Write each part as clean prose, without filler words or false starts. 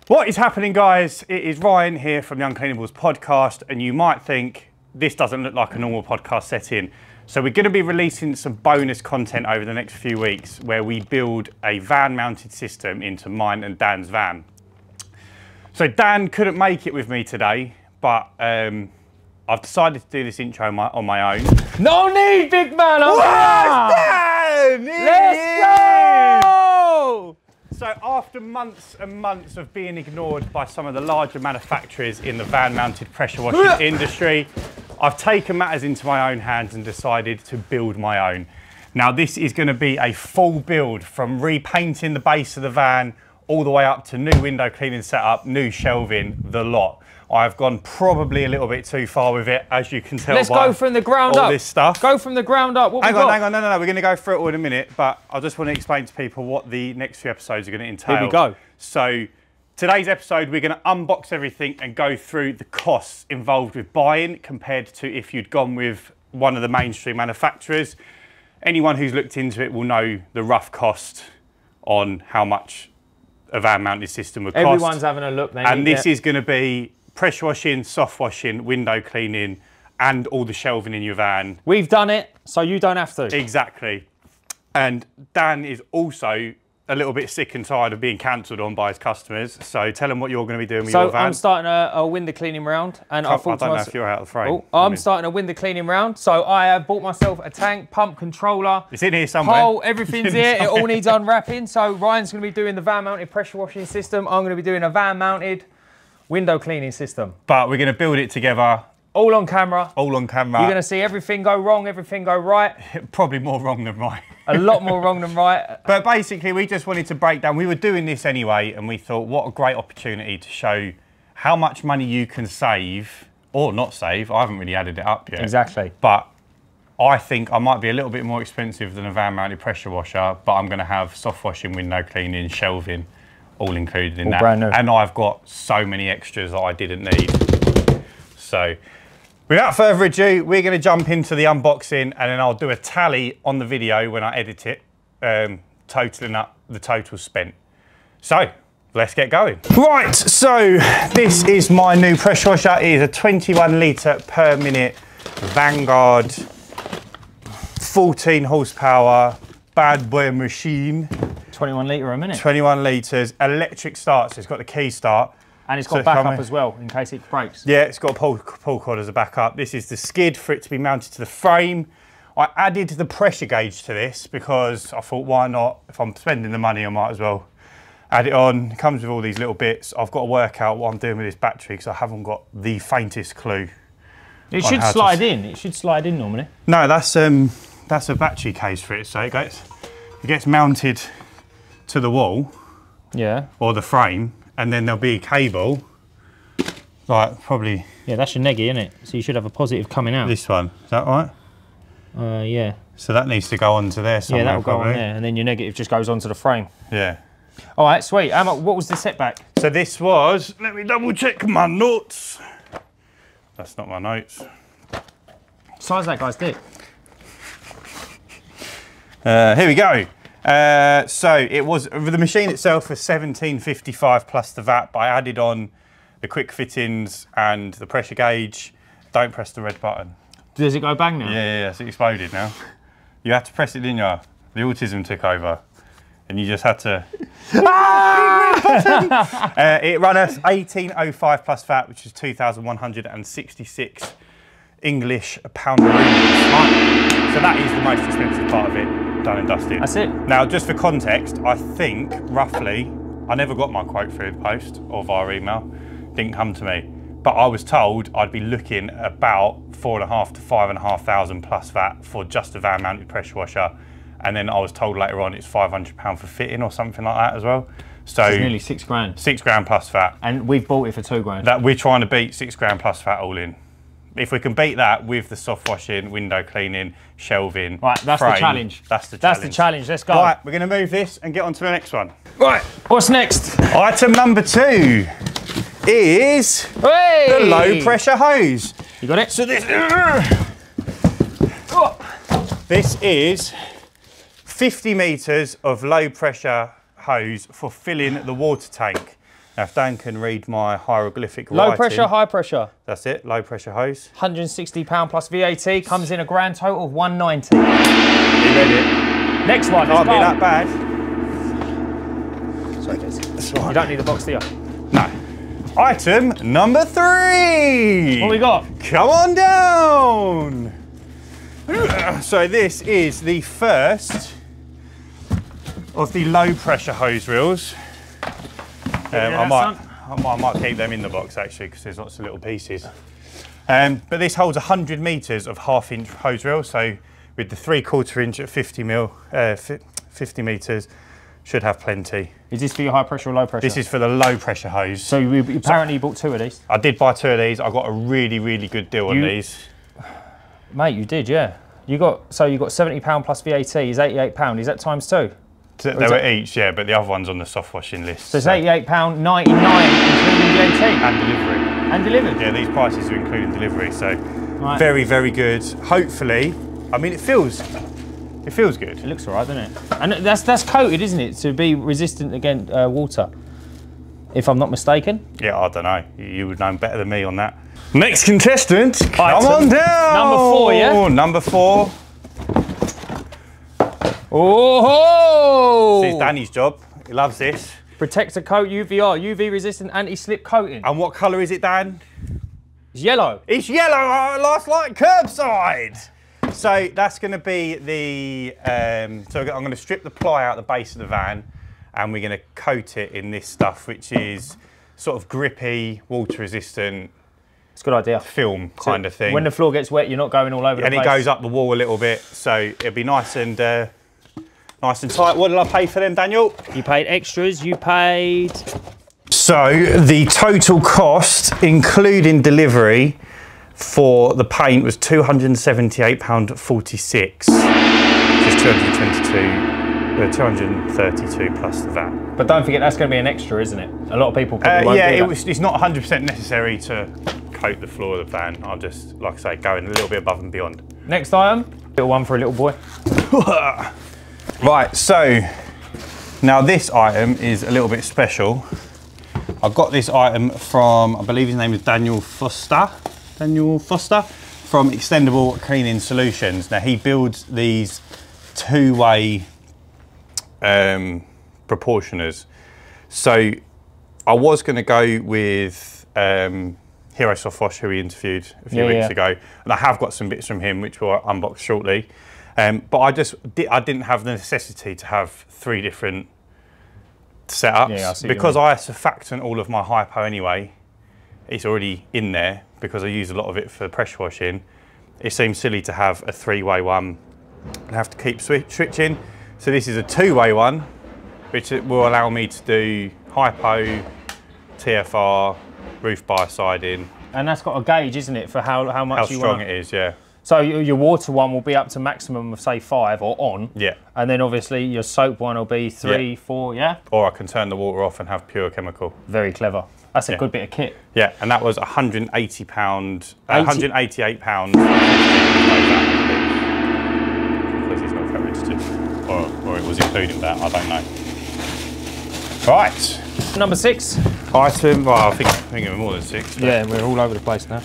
What is happening, guys? It is Ryan here from the Uncleanables Podcast, and you might think this doesn't look like a normal podcast setting. So we're going to be releasing some bonus content over the next few weeks where we build a van-mounted system into mine and Dan's van. So Dan couldn't make it with me today, but I've decided to do this intro on my own. No need, big man! Dan! Let's go! So after months and months of being ignored by some of the larger manufacturers in the van-mounted pressure washing industry, I've taken matters into my own hands and decided to build my own. Now this is going to be a full build, from repainting the base of the van all the way up to new window cleaning setup, new shelving, the lot. I've gone probably a little bit too far with it, as you can tell. Let's by go from the ground up. All this stuff. Go from the ground up. What hang on, no. We're going to go through it all in a minute, but I just want to explain to people what the next few episodes are going to entail. Here we go. So today's episode, we're going to unbox everything and go through the costs involved with buying compared to if you'd gone with one of the mainstream manufacturers. Anyone who's looked into it will know the rough cost on how much a van-mounted system would cost. Everyone's having a look then. And this is going to be pressure washing, soft washing, window cleaning, and all the shelving in your van. We've done it, so you don't have to. Exactly. And Dan is also a little bit sick and tired of being cancelled on by his customers. So tell him what you're going to be doing with your van. So I'm starting a window cleaning round. And I thought I don't know if you're out of the frame. I'm starting a window cleaning round. So I have bought myself a tank, pump controller. It's in here somewhere. Pole, everything's here. It all needs unwrapping. So Ryan's going to be doing the van-mounted pressure washing system. I'm going to be doing a van-mounted window cleaning system. But we're going to build it together. All on camera. All on camera. You're going to see everything go wrong, everything go right. Probably more wrong than right. A lot more wrong than right. But basically, we just wanted to break down. We were doing this anyway, and we thought, what a great opportunity to show how much money you can save, or not save. I haven't really added it up yet. Exactly. But I think I might be a little bit more expensive than a van-mounted pressure washer, but I'm going to have soft washing, window cleaning, shelving, all included in all that. Brand new. And I've got so many extras that I didn't need. So without further ado, we're going to jump into the unboxing, and then I'll do a tally on the video when I edit it, totaling up the total spent. So let's get going. Right, so this is my new pressure washer. It is a 21 litre per minute Vanguard 14 horsepower bad boy machine. 21 litre a minute. 21 litres, electric start, so it's got the key start. And it's got backup as well, in case it breaks. Yeah, it's got a pull cord as a backup. This is the skid for it to be mounted to the frame. I added the pressure gauge to this because I thought, why not? If I'm spending the money, I might as well add it on. It comes with all these little bits. I've got to work out what I'm doing with this battery because I haven't got the faintest clue. It should slide in. It should slide in normally. No, that's a battery case for it. So it gets mounted to the wall. Yeah. Or the frame. And then there'll be a cable, like probably... Yeah, that's your neggy, isn't it? So you should have a positive coming out. This one, is that right? Yeah. So that needs to go onto there somewhere. Yeah, that'll go on there, and then your negative just goes onto the frame. Yeah. All right, sweet. What was the setback? So this was, let me double check my notes. That's not my notes. Size that guy's dick. Here we go. So it was, the machine itself was $17.55 plus the VAT, but I added on the quick fittings and the pressure gauge. Don't press the red button. Does it go bang now? Yeah, it's exploded now. You had to press it, didn't you? The autism took over and you just had to... It ran us $18.05 plus VAT, which is 2,166 English pound. Right. So that is the most expensive part of it. Done and dusted. That's it. Now, just for context, I think roughly, I never got my quote through the post or via email, didn't come to me, but I was told I'd be looking about 4,500 to 5,500 plus VAT for just a van-mounted pressure washer, and then I was told later on it's £500 for fitting or something like that as well. So it's nearly 6 grand. 6 grand plus VAT. And we've bought it for 2 grand. That we're trying to beat 6 grand plus VAT all in. If we can beat that with the soft washing, window cleaning, shelving, right, that's frame, the challenge. That's the challenge. That's the challenge. Let's go. Right, we're going to move this and get on to the next one. Right, what's next? Item number 2 is the low pressure hose. You got it? So this is 50 metres of low pressure hose for filling the water tank. Now, if Dan can read my hieroglyphic Low writing, pressure, high pressure. That's it, low pressure hose. £160 plus VAT comes in a grand total of 190. You read it? Next one. Can't be that bad. Sorry, guys. That's right. You don't need the box, do you? No. Item number 3. What we got? Come on down. So this is the first of the low pressure hose reels. I might keep them in the box actually because there's lots of little pieces. But this holds 100 metres of 1/2 inch hose reel. So with the 3/4 inch at 50 metres, should have plenty. Is this for your high pressure or low pressure? This is for the low pressure hose. So you apparently you bought 2 of these. I did buy 2 of these. I got a really good deal on these. Mate, you did, yeah. You got £70 plus VAT is £88. Is that times 2? They were each, yeah, but the other one's on the soft washing list. So it's £88.99 including VAT. And delivery. And delivered. Yeah, these prices are including delivery, so right. very good. Hopefully, I mean, it feels good. It looks all right, doesn't it? And that's coated, isn't it, to be resistant against water, if I'm not mistaken. Yeah, I don't know. You would know better than me on that. Next contestant, come on down. Number 4, yeah? Number 4. Oh! This is Danny's job. He loves this. Protector coat UVR, UV resistant anti-slip coating. And what colour is it, Dan? It's yellow. It's yellow, last like curbside. So that's going to be the, so I'm going to strip the ply out the base of the van and we're going to coat it in this stuff, which is sort of grippy, water resistant. It's a good idea. Film kind of thing. When the floor gets wet, you're not going all over the place. And it goes up the wall a little bit, so it'll be nice and tight. What did I pay for them, Daniel? You paid extras, you paid... So the total cost, including delivery, for the paint was £278.46. Just 232 plus the VAT. But don't forget, that's going to be an extra, isn't it? A lot of people probably won't do that. It's not 100% necessary to coat the floor of the van. I'll just, like I say, go in a little bit above and beyond. Next item, little one for a little boy. Right, so now this item is a little bit special. I got this item from, I believe his name is Daniel Foster from Extendable Cleaning Solutions. Now he builds these 2-way proportioners. So I was going to go with Hero Soft Wash, who we interviewed a few weeks ago, and I have got some bits from him which we'll unbox shortly. But I didn't have the necessity to have 3 different setups because I surfactant all of my hypo anyway. It's already in there because I use a lot of it for pressure washing. It seems silly to have a 3-way one and have to keep switching. So this is a 2-way one, which will allow me to do hypo, TFR, roof biociding. And that's got a gauge, isn't it, for how much you want? How strong it is, yeah. So your water one will be up to maximum of say 5 or on. Yeah. And then obviously your soap one will be 3, 4, yeah? Or I can turn the water off and have pure chemical. Very clever. That's a good bit of kit. Yeah, and that was £188. Because it's not VAT registered. Or it was including that, I don't know. Right. Number 6. Item, well, I think it was more than 6. Yeah, we're all over the place now.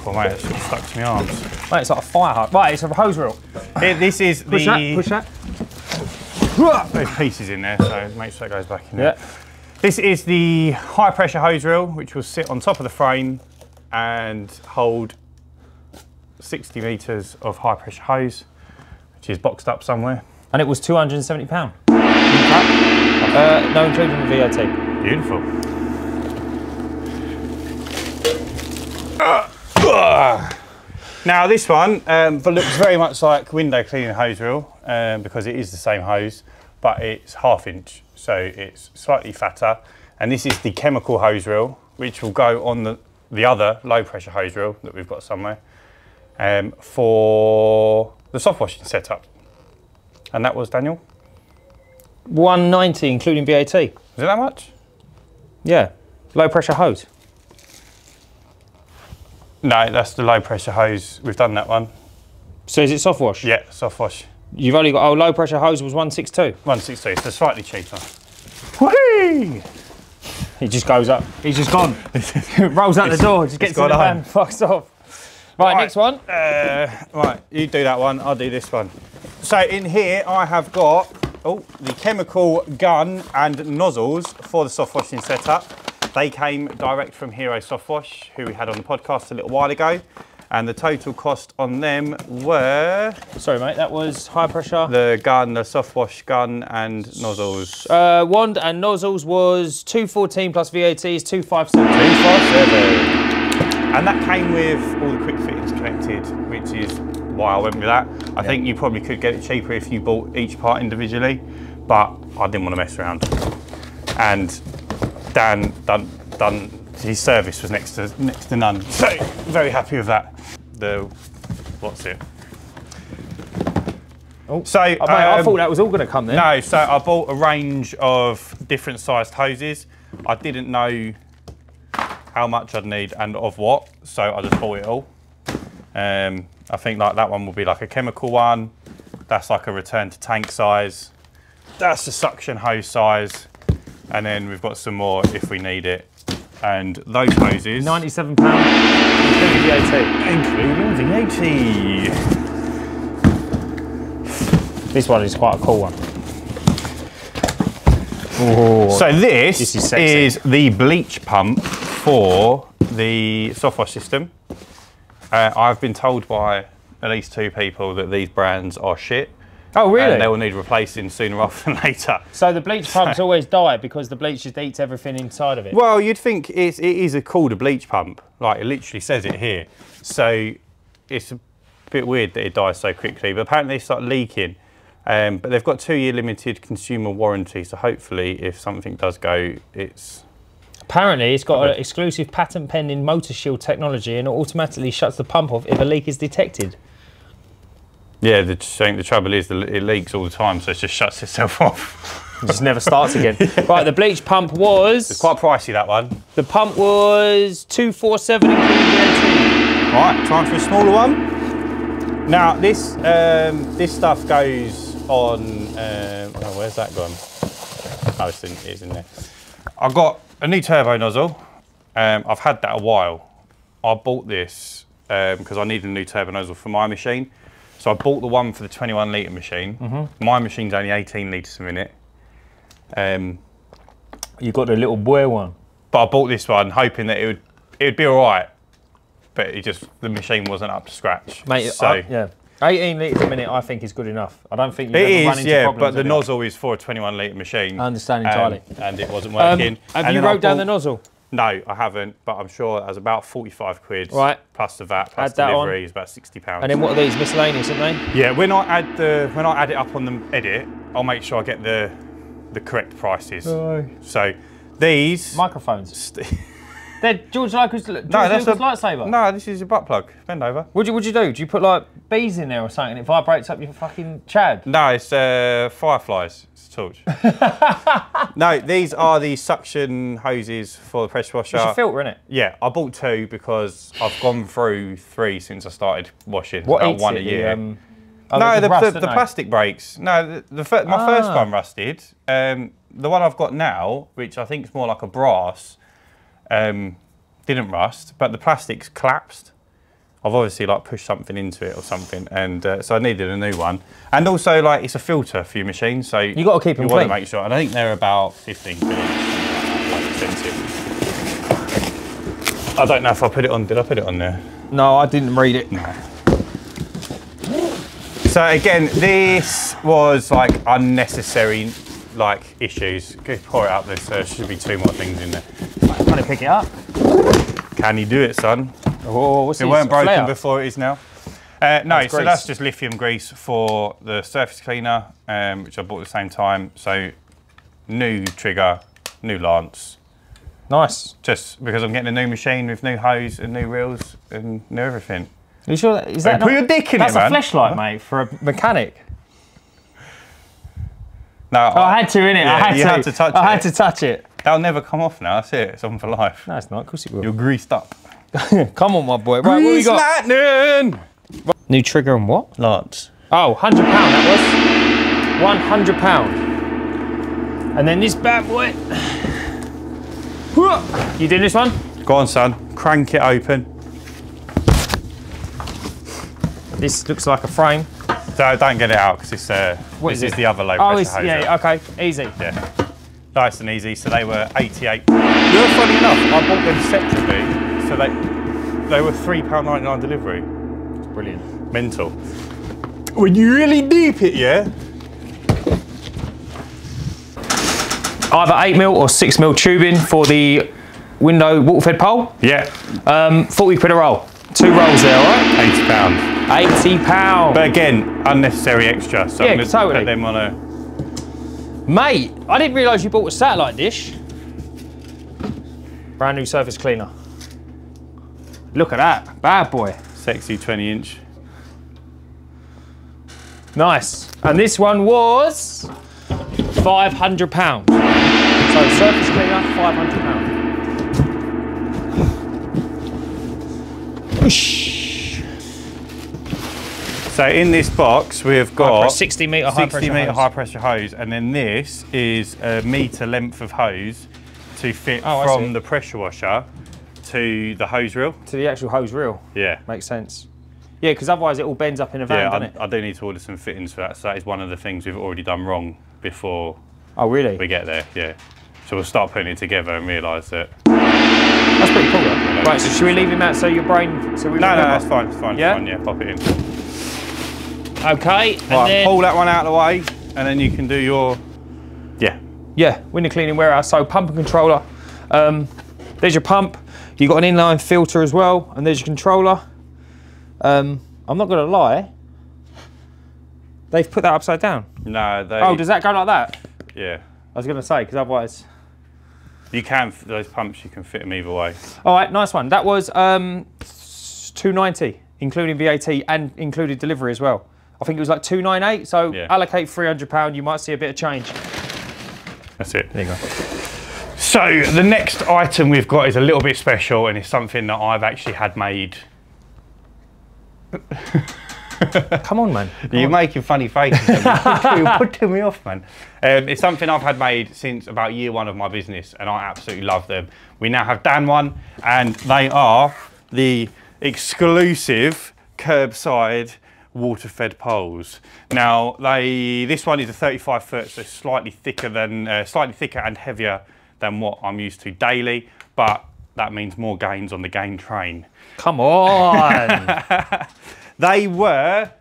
Well, mate, it's stuck to my arms. Mate, it's like a fire hose. Right, it's a hose reel. This is push that. There's pieces in there, so make sure that goes back in there. This is the high pressure hose reel, which will sit on top of the frame and hold 60 metres of high pressure hose, which is boxed up somewhere. And it was £270. No, including the VAT. Beautiful. Now this one looks very much like window cleaning hose reel because it is the same hose, but it's 1/2 inch, so it's slightly fatter. And this is the chemical hose reel, which will go on the other low pressure hose reel that we've got somewhere for the soft washing setup. And that was, Daniel? £190 including VAT. Is it that much? Yeah, low pressure hose. No, that's the low pressure hose. We've done that one. So is it soft wash? Yeah, soft wash. You've only got, low pressure hose was 162. 162, so slightly cheaper. Whee! He just goes up. He's just gone. Rolls out the door, just gets in the van, fucks off. Right, next one. Right, you do that one, I'll do this one. So in here I have got the chemical gun and nozzles for the soft washing setup. They came direct from Hero Soft Wash, who we had on the podcast a little while ago. And the total cost on them were... Sorry, mate, that was high pressure. The gun, the soft wash gun and nozzles. Wand and nozzles was 214 plus VAT is 257. 257. And that came with all the quick fittings connected, which is why I went with that. I think you probably could get it cheaper if you bought each part individually, but I didn't want to mess around. And Dan done his service was next to none. So very happy with that. What's it? Oh, so mate, I thought that was all going to come then. No, so I bought a range of different sized hoses. I didn't know how much I'd need and of what, so I just bought it all. I think like that one will be like a chemical one. That's like a return to tank size. That's a suction hose size. And then we've got some more if we need it. And those hoses... £97, including VAT. Including VAT. This one is quite a cool one. Ooh. So this is the bleach pump for the soft wash system. I've been told by at least 2 people that these brands are shit. Oh, really? And they will need replacing sooner rather than later. So the bleach pumps always die because the bleach just eats everything inside of it? Well, you'd think it is called a bleach pump. Like, it literally says it here. So it's a bit weird that it dies so quickly, but apparently they start leaking. But they've got 2-year limited consumer warranty, so hopefully if something does go, it's... Apparently it's got an exclusive patent pending motor shield technology and it automatically shuts the pump off if a leak is detected. Yeah, the trouble is it leaks all the time, so it just shuts itself off. It just never starts again. Right, the bleach pump was... It's quite pricey, that one. The pump was 247 including VAT. Right, time for a smaller one. Now, this stuff goes on... oh, where's that gone? Oh, it's in there. I've got a new turbo nozzle. I've had that a while. I bought this because I needed a new turbo nozzle for my machine. So I bought the one for the 21 litre machine. My machine's only 18 litres a minute. You got the little boy one. But I bought this one hoping that it would be all right. But the machine wasn't up to scratch. Mate, so, yeah. 18 litres a minute I think is good enough. I don't think you've ever run into problems. But the nozzle is for a 21 litre machine. I understand entirely. And it wasn't working. Have you wrote down the nozzle? No, I haven't, but I'm sure that was about 45 quid. Right. Plus the VAT, plus delivery is about £60. And then what are these, miscellaneous, aren't they? Yeah, when I add it up on the edit, I'll make sure I get the correct prices. Oh. So these microphones. They're George Lucas lightsaber. No, this is a butt plug. Bend over. What'd you do? Do you put like bees in there or something and it vibrates up your fucking Chad? No, it's fireflies. It's a torch. No, these are the suction hoses for the pressure washer. It's a filter, isn't it? Yeah, I bought 2 because I've gone through 3 since I started washing. What about eats 1 it? a year. No, the plastic breaks. No, my first one rusted. The one I've got now, which I think is more like a brass, didn't rust, but the plastic's collapsed. I've obviously like pushed something into it or something, and so I needed a new one. And also, like, it's a filter for your machine, so you got to keep them clean. You want to make sure. And I think they're about 15 quid, quite expensive. I don't know if I put it on. Did I put it on there? No, I didn't read it. No. So again, this was like unnecessary like issues. Go pour it up. There should be 2 more things in there. Can I pick it up? Can you do it, son? Oh, what's it weren't broken before it is now. No, so that's just lithium grease for the surface cleaner, which I bought at the same time. So new trigger, new lance. Nice. Just because I'm getting a new machine with new hose and new reels and new everything. Are you sure is that put your dick in it, man. That's a fleshlight, mate, for a mechanic. No, I had to, innit? Yeah, I had to touch it. That'll never come off now. That's it. It's on for life. No, it's not. Of course it will. You're greased up. Come on, my boy. Right, what we got? Lightning! New trigger and what? Lance. Oh, £100 that was. £100. And then this bad boy. You doing this one? Go on, son. Crank it open. This looks like a frame. Don't get it out because it's this is the other low pressure hose. Yeah, okay, easy. Yeah, nice and easy. So they were 88. You know, funny enough, I bought them separately, so they were £3.99 delivery. It's brilliant. Mental. When you really deep it, yeah. Either 8mm or 6mm tubing for the window water-fed pole. Yeah. 40 quid a roll. 2 rolls there, all right? £80. £80. But again, unnecessary extra. So yeah, I'm gonna totally. put them on a. Mate, I didn't realise you bought a satellite dish. Brand new surface cleaner. Look at that, bad boy. Sexy 20-inch. Nice. And this one was £500. So surface cleaner, £500. So in this box we've got 60 metre high pressure hose, and then this is a metre length of hose to fit from the pressure washer to the hose reel. To the actual hose reel. Yeah. Makes sense. Yeah, because otherwise it all bends up in a van, doesn't it? I do need to order some fittings for that. So that is one of the things we've already done wrong before. Oh, really? We get there, yeah. So we'll start putting it together and realise that. That's pretty cool, though. Right, so should we leave him that so your brain... So we no, that's fine, it's fine, yeah? It's fine, yeah, pop it in. Okay, and right, then... pull that one out of the way, and then you can do your... Yeah. Yeah, window cleaning warehouse. So pump and controller. There's your pump. You've got an inline filter as well, and there's your controller. I'm not going to lie. They've put that upside down. No, they... Oh, does that go like that? Yeah. I was going to say, because otherwise... You can, those pumps, you can fit them either way. All right, nice one. That was $290, including VAT and included delivery as well. I think it was like $298, so allocate £300, you might see a bit of change. That's it. There you go. So the next item we've got is a little bit special, and it's something that I've actually had made. Come on, man. You're making funny faces. You're putting me off, man. It's something I've had made since about year 1 of my business, and I absolutely love them. We now have Dan one, and they are the exclusive curbside water-fed poles. Now, this one is a 35 foot, so slightly thicker and heavier than what I'm used to daily, but that means more gains on the gain train. Come on. They were,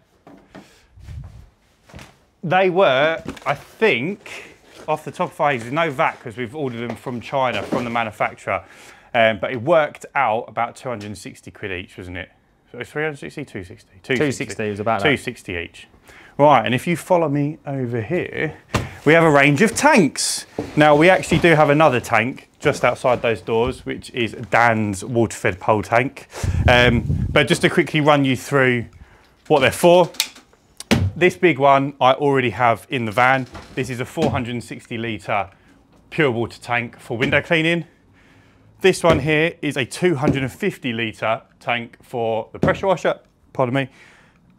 I think, off the top of my head, there's no VAT because we've ordered them from China, from the manufacturer. But it worked out about 260 quid each, wasn't it? So 360, 260? 260 was about that. 260 each. Right, and if you follow me over here, we have a range of tanks. Now, we actually do have another tank just outside those doors, which is Dan's water-fed pole tank. But just to quickly run you through what they're for. This big one I already have in the van. This is a 460 litre pure water tank for window cleaning. This one here is a 250 litre tank for the pressure washer, pardon me.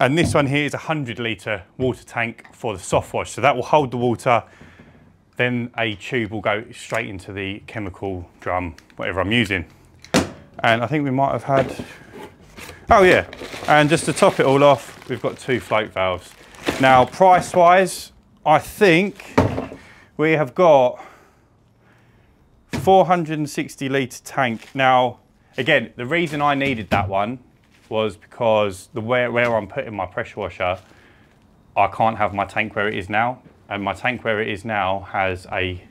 And this one here is a 100 litre water tank for the soft wash. So that will hold the water, then a tube will go straight into the chemical drum, whatever I'm using. And I think we might have had, oh yeah, and just to top it all off, we've got 2 float valves. Now, price-wise, I think we have got 460 litre tank. Now, again, the reason I needed that one was because where I'm putting my pressure washer, I can't have my tank where it is now. And my tank where it is now has a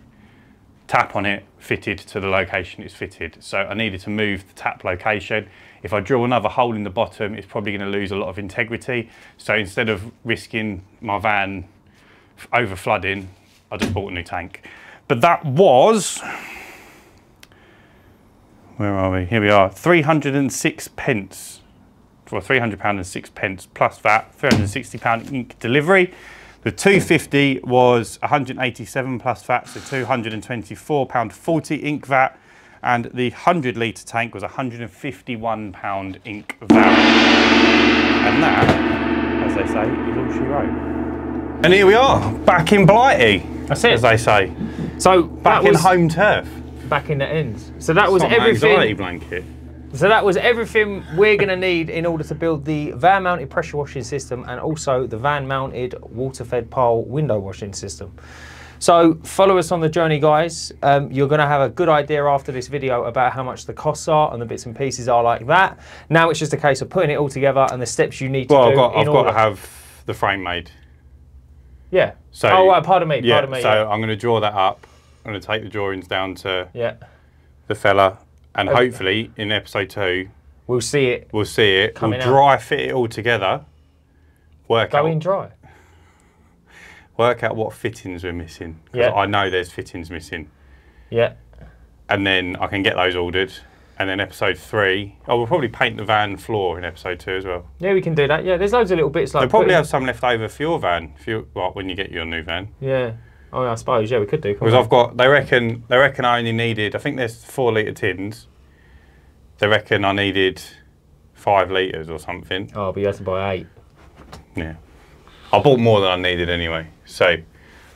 tap on it fitted to the location it's fitted. So I needed to move the tap location. If I drill another hole in the bottom, it's probably going to lose a lot of integrity. So instead of risking my van over flooding, I just bought a new tank. But that was, where are we? Here we are, 306 pence. For £300 and 6 pence plus VAT, £360 ink delivery. The 250 was 187 plus VAT, so £224.40 ink VAT, and the 100 litre tank was £151 ink VAT. And that, as they say, is all she wrote. And here we are, back in Blighty. That's it. As they say. So back in home turf. back in the ends. So that was It's not an everything. anxiety blanket. So that was everything we're going to need in order to build the van-mounted pressure washing system and also the van-mounted water-fed pile window washing system. So follow us on the journey, guys. You're going to have a good idea after this video about how much the costs are and the bits and pieces are like that. Now it's just a case of putting it all together and the steps you need to do I've got to have the frame made. Yeah. So, oh, right, pardon me. Yeah, Pardon me. so I'm going to draw that up. I'm going to take the drawings down to the fella, and hopefully in episode 2 we'll see it. We'll see it. We'll dry fit it all together. Go in dry. Work out what fittings we're missing. Because I know there's fittings missing. Yeah. And then I can get those ordered. And then episode 3, we'll probably paint the van floor in episode 2 as well. Yeah, we can do that. Yeah, there's loads of little bits like. They'll probably have some left over for your van, when you get your new van. Yeah. Oh, I suppose. Yeah, we could do. Because they reckon I only needed. I think there's 4 litre tins. They reckon I needed 5 litres or something. Oh, but you had to buy 8. Yeah. I bought more than I needed anyway, so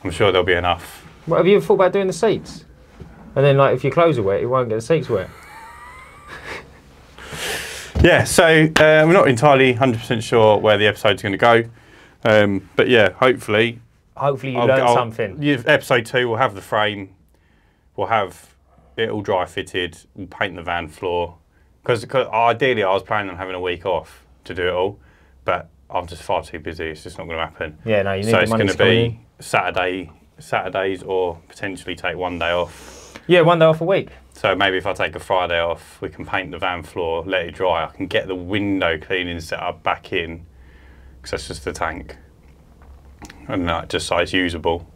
I'm sure there'll be enough. What, have you ever thought about doing the seats? And then, like, if your clothes are wet, you won't get the seats wet. Yeah, so we're not entirely 100% sure where the episode's going to go. But yeah, hopefully you learn something. Episode 2, we'll have the frame. We'll have it all dry fitted. We'll paint the van floor. Because ideally I was planning on having a week off to do it all. But I'm just far too busy. It's just not going to happen. Yeah, no, you need the money to come in. So it's going to be Saturdays or potentially take 1 day off. Yeah, 1 day off a week. So maybe if I take a Friday off, we can paint the van floor, let it dry. I can get the window cleaning set up back in, because that's just the tank. And just so it's usable.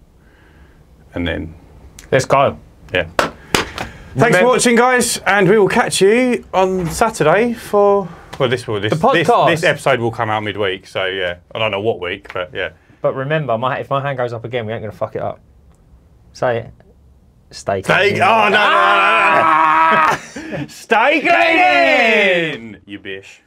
And then... Let's go. Yeah. Thanks for watching, guys, and we will catch you on Saturday for... Well, the podcast. This episode will come out midweek, so yeah. I don't know what week, but yeah. But remember, if my hand goes up again, we ain't going to fuck it up. Say it. Stay clean. Oh, no. Stay clean! You bish.